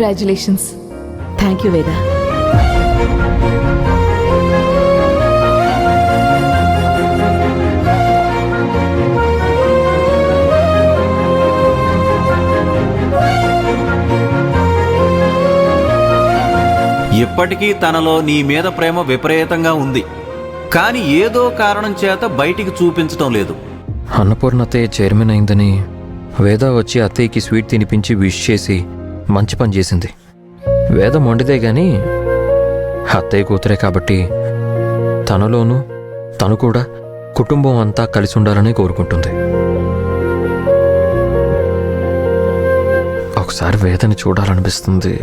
Congratulations. Thank you వేదా. ఇప్పటికీ తనలో నీ మీద ప్రేమ విపరీతంగా ఉంది, కానీ ఏదో కారణం చేత బయటికి చూపించటం లేదు. అన్నపూర్ణ అత్తయ్య చైర్మన్ అయిందని వేద వచ్చి అత్తయ్యకి స్వీట్ తినిపించి విష్ చేసి మంచి పని చేసింది. వేద మొండిదే గాని అత్తయ్య కూతురే కాబట్టి తనలోనూ తను కూడా కుటుంబం అంతా కలిసి ఉండాలని కోరుకుంటుంది. ఒకసారి వేదని చూడాలనిపిస్తుంది.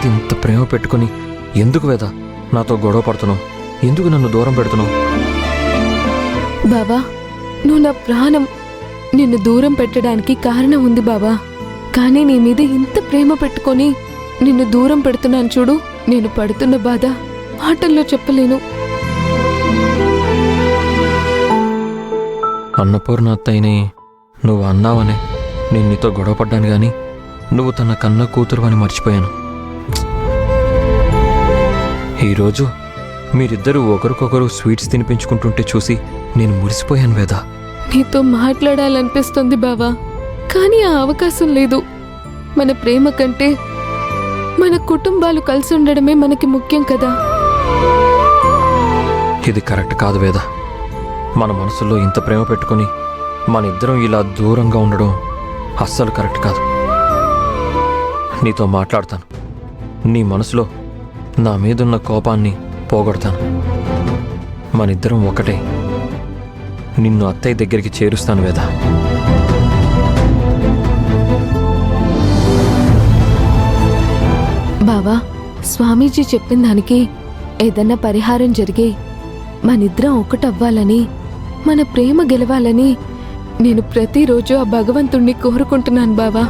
ఇంత ప్రేమ పెట్టుకుని ఎందుకు వేద నాతో గొడవ పడుతున్నావు? ఎందుకు నన్ను దూరం పెడుతున్నావు? బాబా, నువ్వు నా ప్రాణం. నిన్ను దూరం పెట్టడానికి కారణం ఉంది బాబా, కానీ నీ మీద ఇంత ప్రేమ పెట్టుకొని నిన్ను దూరం పెడుతున్నాను చూడు. నేను పడుతున్న బాధ మాటల్లో చెప్పలేను. అన్నపూర్ణ అత్తయ్యని నువ్వు అన్నావనే నేను నీతో గొడవ పడ్డాను గాని నువ్వు తన కన్న కూతురు అని మర్చిపోయాను. ఈరోజు మీరిద్దరూ ఒకరికొకరు స్వీట్స్ తినిపించుకుంటుంటే చూసి నేను మురిసిపోయాను వేద. నీతో మాట్లాడాలనిపిస్తుంది బావా, కానీ ఆ అవకాశం లేదు. మన ప్రేమ కంటే మన కుటుంబాలు కలిసి ఉండడమే మనకి ముఖ్యం కదా. ఇది కరెక్ట్ కాదు వేద. మన మనసులో ఇంత ప్రేమ పెట్టుకుని మన ఇద్దరం ఇలా దూరంగా ఉండడం అస్సలు కరెక్ట్ కాదు. నీతో మాట్లాడతాను. నీ మనసులో నా మీదున్న కోపాన్ని పోగొడతాను. మనిద్దరం ఒకటే. నిన్ను అత్తయ్య దగ్గరికి చేరుస్తాను వేద. బావా, స్వామీజీ చెప్పిన దానికి ఏదన్నా పరిహారం జరిగి మనిద్దరం ఒకటవ్వాలని, మన ప్రేమ గెలవాలని నేను ప్రతిరోజు ఆ భగవంతుణ్ణి కోరుకుంటున్నాను బావా.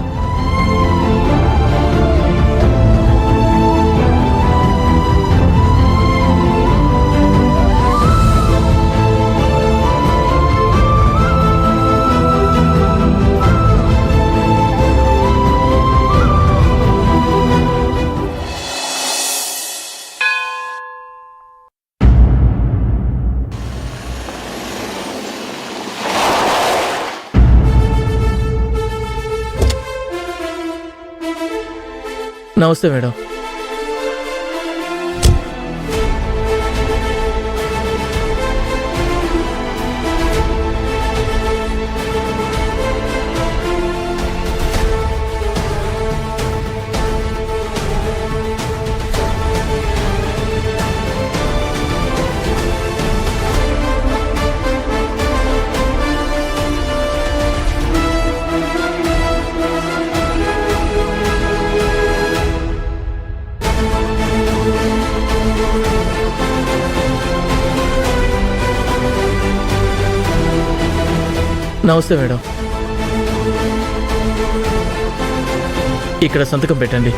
నమస్తే మేడం. నమస్తే మేడం. ఇక్కడ సంతకం పెట్టండి.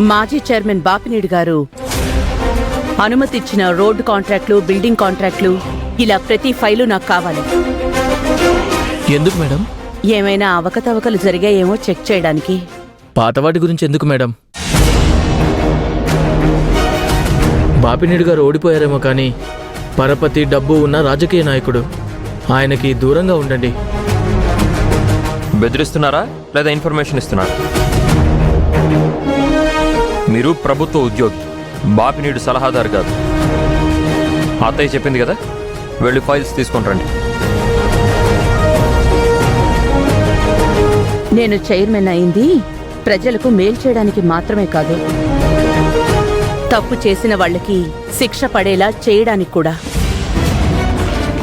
మాజీ చైర్మన్ బాపినేడు గారు అనుమతిచ్చిన రోడ్డు కాంట్రాక్టులు, బిల్డింగ్ కాంట్రాక్టులు ఇలా ప్రతి ఫైలు నాకు కావాలి. ఎందుకు మేడం? ఏమైనా అవకతవకలు జరిగాయేమో చెక్ చేయడానికి. పాతవాటి గురించి ఎందుకు మేడం? బాపినీడు గారు ఓడిపోయారేమో కానీ పరపతి డబ్బు ఉన్న రాజకీయ నాయకుడు. ఆయనకి దూరంగా ఉండండి. బెదిరిస్తున్నారా లేదా ఇన్ఫర్మేషన్ ఇస్తున్నారా? మీరు ప్రభుత్వ ఉద్యోగి, బాపినీడు సలహాదారు కాదు. అత్తయ్య చెప్పింది కదా, వెళ్ళి ఫైల్స్ తీసుకొని రండి. నేను చైర్మన్ అయింది ప్రజలకు మేలు చేయడానికి మాత్రమే కాదు, తప్పు చేసిన వాళ్ళకి శిక్ష పడేలా చేయడానికి కూడా.